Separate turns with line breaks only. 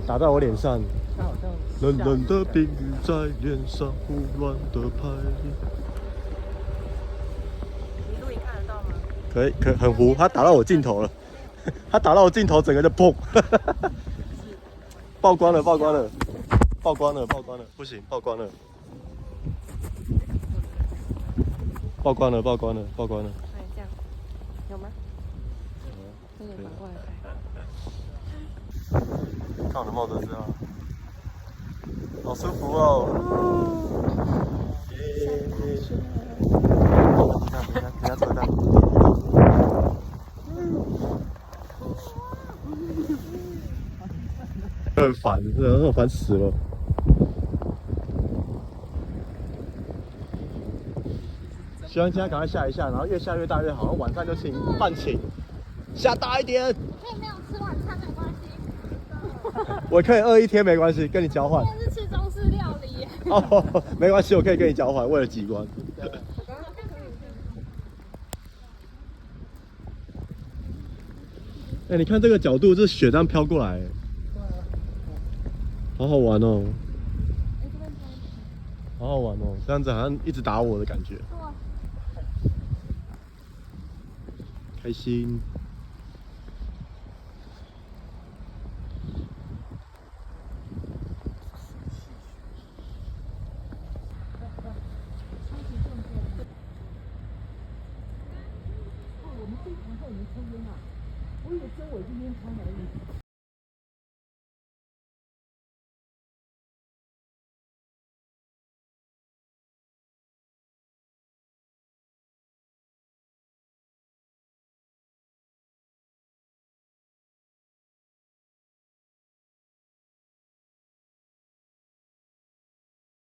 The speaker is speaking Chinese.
打在我脸上。
它好像
冷冷的冰雨在脸上胡乱的拍。
你录影看得到吗？
可以，很糊，它打到我镜头了，它打到我镜头，整个就砰，曝光了，曝光了，曝光了，曝光了，不行，曝光了，曝光了，曝光了，曝光了。
哎，这样有吗？有点反过来拍。
看我的帽子这样，好舒服哦。等下车站。很烦，真的烦死了。希望今天赶快下一下，然后越下越大越好，然后晚上就晴，半晴，下大一点。
可以没有吃晚餐没关系。
我可以饿一天没关系，跟你交换。
今天是吃中式料理。
哦，没关系，我可以跟你交换，为了极光。哎、你看这个角度，这雪这样飘过来，好好玩哦，好好玩哦，这样子好像一直打我的感觉，开心。
我们这一堂课没抽烟啊，我以为只有我今天抽而已。